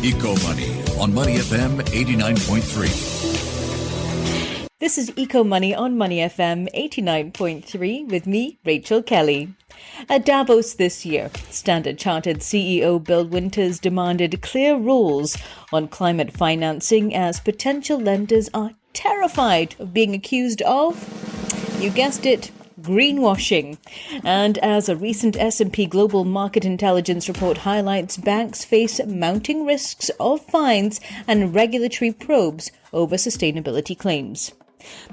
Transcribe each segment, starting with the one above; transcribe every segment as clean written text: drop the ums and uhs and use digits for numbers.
Eco Money on Money FM 89.3. This is Eco Money on Money FM 89.3 with me, Rachel Kelly. At Davos this year, Standard Chartered CEO Bill Winters demanded clear rules on climate financing as potential lenders are terrified of being accused of, you guessed it, greenwashing. And as a recent S&P Global Market Intelligence report highlights, banks face mounting risks of fines and regulatory probes over sustainability claims.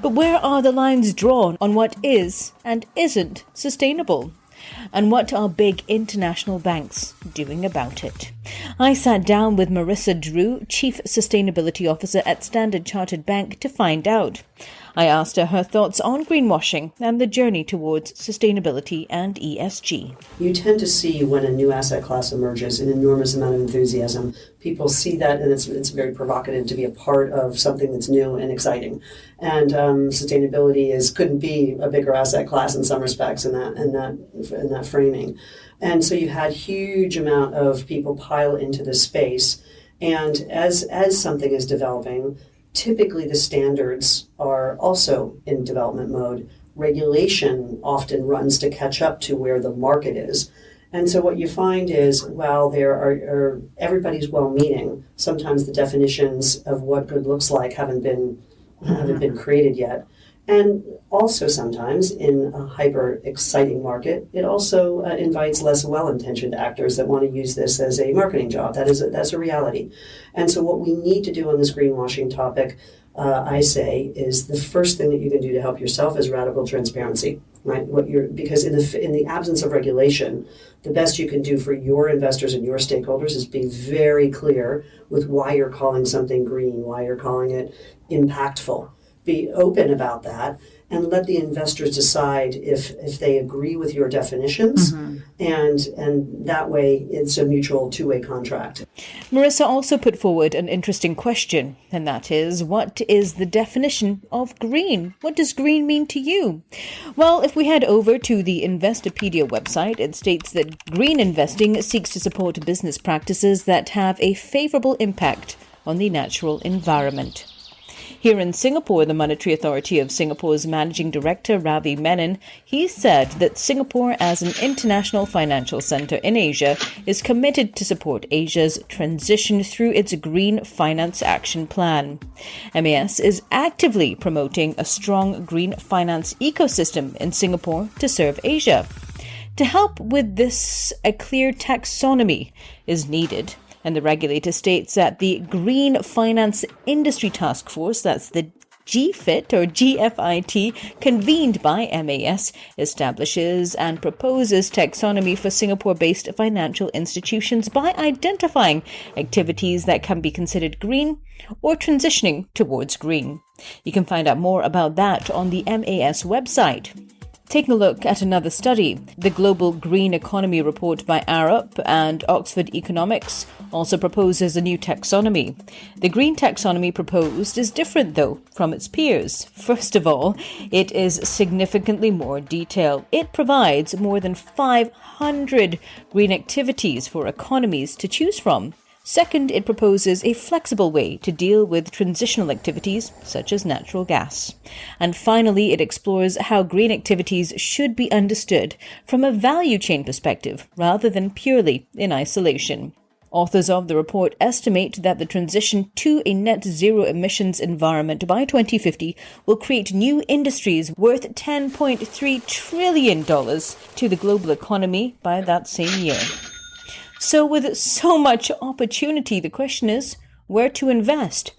But where are the lines drawn on what is and isn't sustainable? And what are big international banks doing about it? I sat down with Marisa Drew, Chief Sustainability Officer at Standard Chartered Bank, to find out. I asked her thoughts on greenwashing and the journey towards sustainability and ESG. You tend to see when a new asset class emerges an enormous amount of enthusiasm. People see that, and it's very provocative to be a part of something that's new and exciting. And sustainability couldn't be a bigger asset class in some respects in that framing. And so you had huge amount of people pile into this space. And as something is developing, typically the standards are also in development mode. Regulation often runs to catch up to where the market is. And so what you find is, while there are everybody's well-meaning, sometimes the definitions of what good looks like haven't been created yet. And also sometimes in a hyper-exciting market, it also invites less well-intentioned actors that want to use this as a marketing job. That's a reality. And so what we need to do on this greenwashing topic, I say, is the first thing that you can do to help yourself is radical transparency, right? Because in the absence of regulation, the best you can do for your investors and your stakeholders is be very clear with why you're calling something green, why you're calling it impactful. Be open about that and let the investors decide if they agree with your definitions. And that way it's a mutual two-way contract. Marisa also put forward an interesting question, and that is, what is the definition of green? What does green mean to you? Well, if we head over to the Investopedia website, it states that green investing seeks to support business practices that have a favorable impact on the natural environment. Here in Singapore, the Monetary Authority of Singapore's Managing Director, Ravi Menon, he said that Singapore, as an international financial centre in Asia, is committed to support Asia's transition through its Green Finance Action Plan. MAS is actively promoting a strong green finance ecosystem in Singapore to serve Asia. To help with this, a clear taxonomy is needed. And the regulator states that the Green Finance Industry Task Force, that's the GFIT or GFIT, convened by MAS, establishes and proposes taxonomy for Singapore-based financial institutions by identifying activities that can be considered green or transitioning towards green. You can find out more about that on the MAS website. Taking a look at another study, the Global Green Economy report by Arup and Oxford Economics also proposes a new taxonomy. The green taxonomy proposed is different, though, from its peers. First of all, it is significantly more detailed. It provides more than 500 green activities for economies to choose from. Second, it proposes a flexible way to deal with transitional activities such as natural gas. And finally, it explores how green activities should be understood from a value chain perspective rather than purely in isolation. Authors of the report estimate that the transition to a net zero emissions environment by 2050 will create new industries worth $10.3 trillion to the global economy by that same year. So with so much opportunity, the question is where to invest.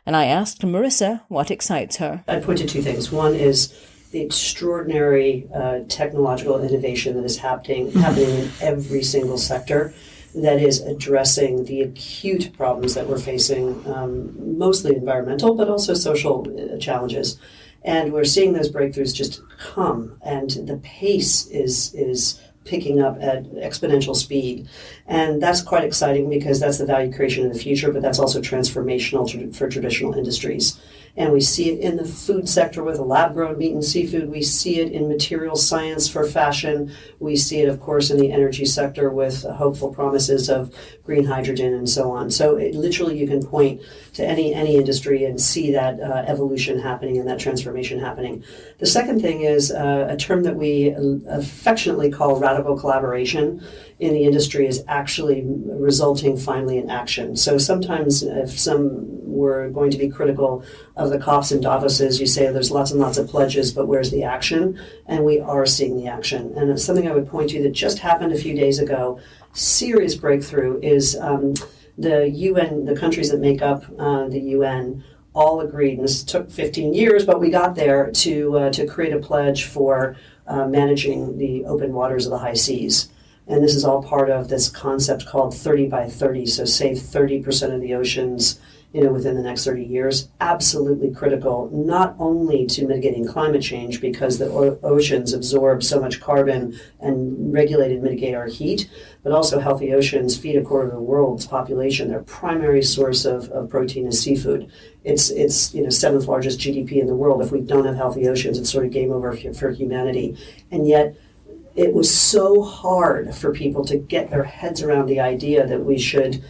And I asked Marisa what excites her. I'd point to two things. One is the extraordinary technological innovation that is happening in every single sector that is addressing the acute problems that we're facing, mostly environmental, but also social challenges. And we're seeing those breakthroughs just come, and the pace is picking up at exponential speed. And that's quite exciting because that's the value creation in the future, but that's also transformational for traditional industries. And we see it in the food sector with lab-grown meat and seafood. We see it in material science for fashion. We see it, of course, in the energy sector with hopeful promises of green hydrogen and so on. So literally you can point to any industry and see that evolution happening and that transformation happening. The second thing is a term that we affectionately call radical collaboration in the industry is actually resulting finally in action. So sometimes if some were going to be critical of the COPs and Davoses, you say there's lots and lots of pledges, but where's the action? And we are seeing the action. And it's something I would point to that just happened a few days ago. Serious breakthrough is the UN, the countries that make up the UN, all agreed, and this took 15 years, but we got there, to create a pledge for managing the open waters of the high seas. And this is all part of this concept called 30 by 30, so save 30% of the oceans within the next 30 years. Absolutely critical, not only to mitigating climate change, because the oceans absorb so much carbon and regulate and mitigate our heat, but also healthy oceans feed a quarter of the world's population. Their primary source of protein is seafood. It's seventh largest GDP in the world. If we don't have healthy oceans, it's sort of game over for humanity. And yet, it was so hard for people to get their heads around the idea that we should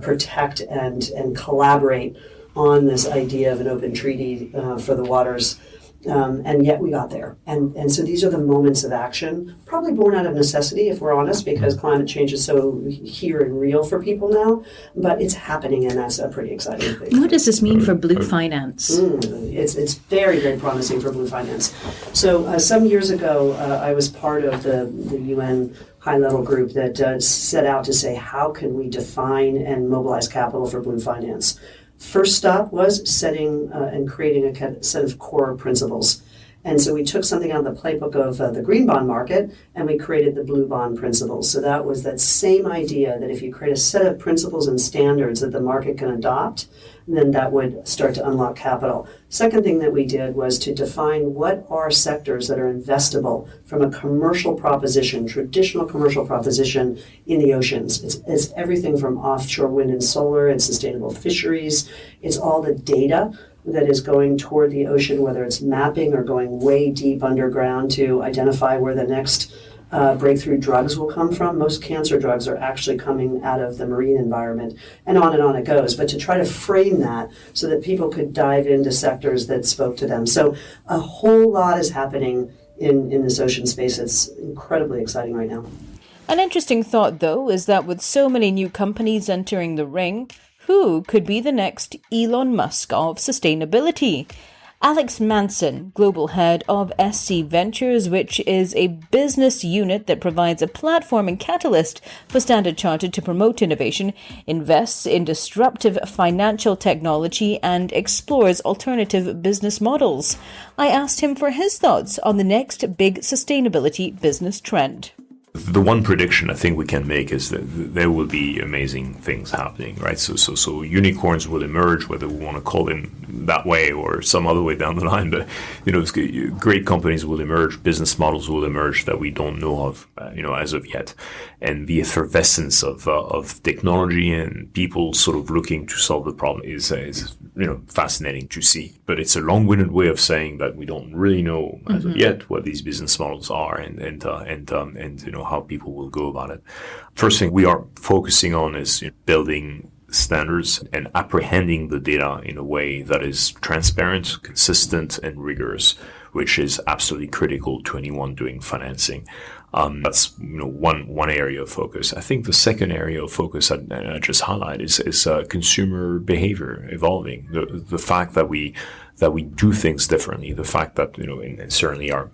protect and collaborate on this idea of an open treaty for the waters. And yet we got there. And so these are the moments of action, probably born out of necessity, if we're honest, because climate change is so here and real for people now. But it's happening, and that's a pretty exciting thing. What does this mean for blue finance? It's very, very promising for blue finance. So some years ago, I was part of the UN high-level group that set out to say, how can we define and mobilize capital for blue finance? First stop was setting and creating a set of core principles. And so we took something out of the playbook of the green bond market, and we created the blue bond principles. So that was that same idea that if you create a set of principles and standards that the market can adopt, then that would start to unlock capital. Second thing that we did was to define what are sectors that are investable from a commercial proposition, traditional commercial proposition in the oceans. It's everything from offshore wind and solar and sustainable fisheries. It's all the data that is going toward the ocean, whether it's mapping or going way deep underground to identify where the next breakthrough drugs will come from. Most cancer drugs are actually coming out of the marine environment, and on it goes. But to try to frame that so that people could dive into sectors that spoke to them. So a whole lot is happening in this ocean space. It's incredibly exciting right now. An interesting thought, though, is that with so many new companies entering the ring, who could be the next Elon Musk of sustainability? Alex Manson, global head of SC Ventures, which is a business unit that provides a platform and catalyst for Standard Chartered to promote innovation, invests in disruptive financial technology, and explores alternative business models. I asked him for his thoughts on the next big sustainability business trend. The one prediction I think we can make is that there will be amazing things happening, right? So unicorns will emerge, whether we want to call them that way or some other way down the line. But great companies will emerge, business models will emerge that we don't know of, as of yet. And the effervescence of technology and people sort of looking to solve the problem is fascinating to see. But it's a long-winded way of saying that we don't really know as of yet what these business models are and how people will go about it. First thing we are focusing on is building standards and apprehending the data in a way that is transparent, consistent, and rigorous, which is absolutely critical to anyone doing financing. That's one area of focus. I think the second area of focus I just highlight is consumer behavior evolving. The fact that we do things differently. The fact that and certainly our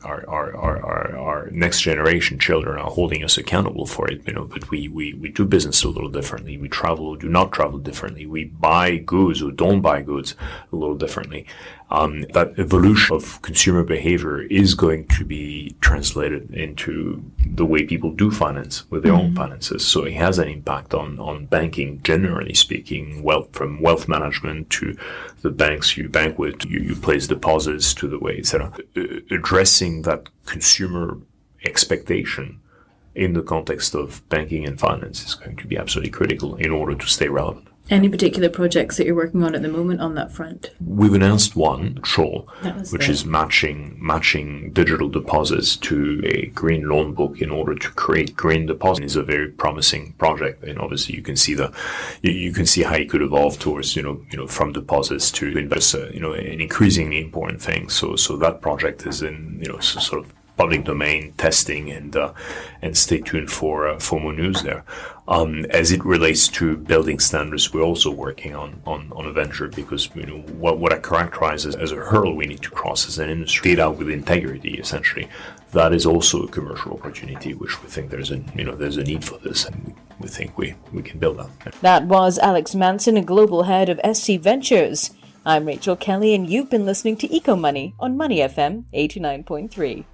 next generation children are holding us accountable for it. But we do business a little differently. We travel or do not travel differently. We buy goods or don't buy goods a little differently. That evolution of consumer behavior is going to be translated into the way people do finance with their own finances. So it has an impact on banking, generally speaking, from wealth management to the banks you bank with, you place deposits, to the way, etc. Addressing that consumer expectation in the context of banking and finance is going to be absolutely critical in order to stay relevant. Any particular projects that you're working on at the moment on that front? We've announced one, Troll, which the- is matching digital deposits to a green loan book in order to create green deposits. It's a very promising project, and obviously you can see how it could evolve towards from deposits to invest. An increasingly important thing. So that project is in sort of public domain testing, and stay tuned for more news there. As it relates to building standards, we're also working on a venture, because what I characterize as a hurdle we need to cross as an industry, data with integrity, essentially. That is also a commercial opportunity, which we think there's a need for this, and we think we can build that. That was Alex Manson, a global head of SC Ventures. I'm Rachel Kelly, and you've been listening to Eco Money on Money FM 89.3.